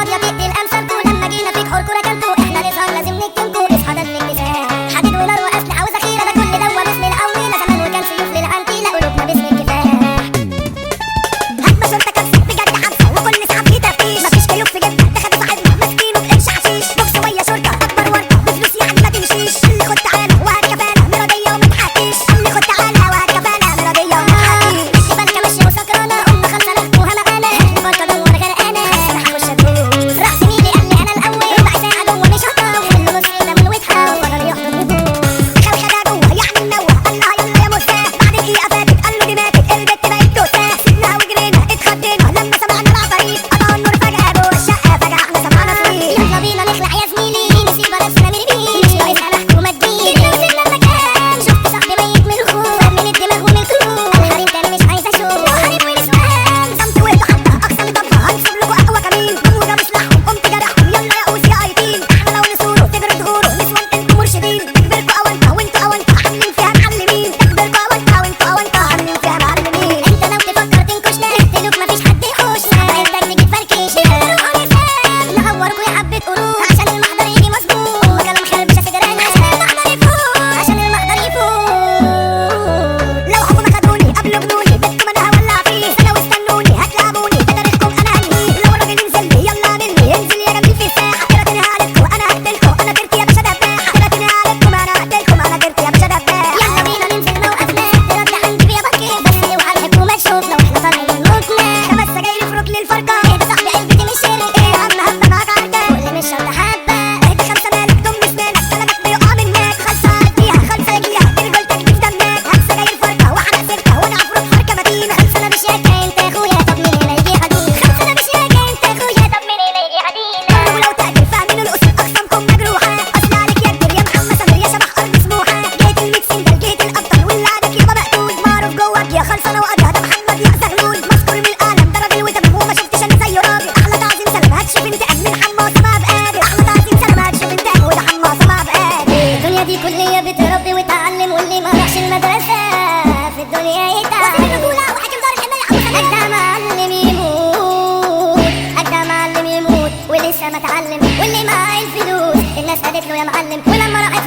فاضيه تقتل امثالكوا، لما جينا في حوركوا ركنتوا، احنا نظهر لازم نكتمكوا، اصحى ده الاكتفاء، حديد ونار واسلحه وذخيره، ده كل دوا باسم الاولينا، زمان وكان سيوف للعنتيله، قلوبنا باسم الكفاح. هجمه شرطه كبسه بجد حبسه، وكل سحب فيه تفتيش، مفيش كيوب في جبهه، ده خد صاحبنا ماسكينه بقرش حشيش، بوكس ويا شرطه اكبر ورطه، بفلوس يعني ما تمشيش، قال لي خد تعالى وهات كفاله مرضيه وما تحكيش، قال لي خد تعالى وهات كفاله مرضيه وما تحكيش، خدت بالك ماشيه وسكرانه، قلنا خلصه ناخدوها معانا، الفرقه دور غرقانه، انا هخش ادوس، راح زميلي قال لي انا الاول، ربع ساعه جوه مش هطول، كله نص كده من وتها، وفضل يحضن نفوس، خاوي خدها جوه يعني منوه، قال لها يلا يا مستاء، بعد دقيقه فاتت قال له دي ماتت، البت بقت توته، سيبناها وجرينا اتخضينا لما سمعنا العفاريت، قطعوا النور فجاه جوه الشقه، فجاه احنا سمعنا صويت، يلا بينا نخلع يا زميلي، نسيب نفسنا من مين، مش ناقص محكومه تجيلي، وصلنا المكان، شفت صاحبي ميت من الخوف، من الدماغ ومن القلوب، الحريم تاني مش عايزه اشوف، حريم ونسوان، صمت وهدوا حتى اقصى مطبه، هنسيب لكم اقوى كمين، موجه بسلاحهم قمت جرحهم، يلا يا قوس يا ايتين، احنا لو نسوروا تجروا تغوروا، نسوان انتوا مرشدين، تكبركوا اونطه وانتوا اونطه، عاملين فيها معلمين، تكبركوا اونطه وانتوا اونطه، عاملين فيها معلمين، انت لو تفكر تنكشنا نقتلوك مفيش حد يحوشنا، عندك تيجي تفركشنا، نروحوا نسام نعوركوا يا حبه قروش، عشان المحضر يجي مظبوط، وكلام خربشه في جيراننا، عشان المحضر يفوق، عشان المحضر يفوق، لو حكوا ما خدوني قبلوا جنوني، بدكم انا هولع فيه سنه واستنوني، هتلعبوني ده تاريخكم انا هنهيه، لو الراجل ينزل لي يلا مني، انزل يا جميل في الساحه، كراتيني هقلبكوا انا هقتلكوا، انا كرتي يا باشا دباح، كراتيني هقلبكم انا هقتلكم، انا كرتي يا باشا دباح، يلا بينا ننزل موقفنا، ترد عندي يا بكير، بس اوعى الحكومه تشوف لو احنا طالعين نموتنا، خمس سجاير في ركن الفرقه، اهدى صاحبي علبتي مش شرب، ايه عم هبه معاك عركه، كل مش شرط حبه، اهدى خمسه مالك دم اسنانك، كلامك بيقع منك، خلصه اديها خلصه اجيها، رجولتك دي في دمك، هات سجاير فرقه وحرق سكه، وانا افرك حركه متينه، خلصه انا مش ياكا انت اخويا، طب مين هنا يجي يعدينا، خلصه انا مش ياكا انت اخويا، طب مين هنا يجي يعدينا، ولو تقدر فاهمين الاصول اقسامكم مجروحه، اصل عليك يا كبير يا محمد سمير يا شبح ارض سموحه، جيت الميكسين ده جيت الابطال واللي عادك يابا مقتول، معروف جواك يا خلصه انا وقتها، ده محمد يا زغلول، مذكور من العالم ده راجل وتمام، وما شفتش انا زيه راجل، احلى تعظيم سلام هتشوف انت من حماصه مع بقادر، احلى تعظيم سلام هتشوف انت وده حماصه مع بقادر، الدنيا دي كليه بتربي وتعلم، واللي ما راحش المدرسه في الدنيا يتعلم، وسيب الرجوله وحكم دار الحمايه اجدع معلم يموت، اجدع معلم يموت، ولسه ما اتعلم، واللي معاه الفلوس الناس قالت له يا معلم، ولما راح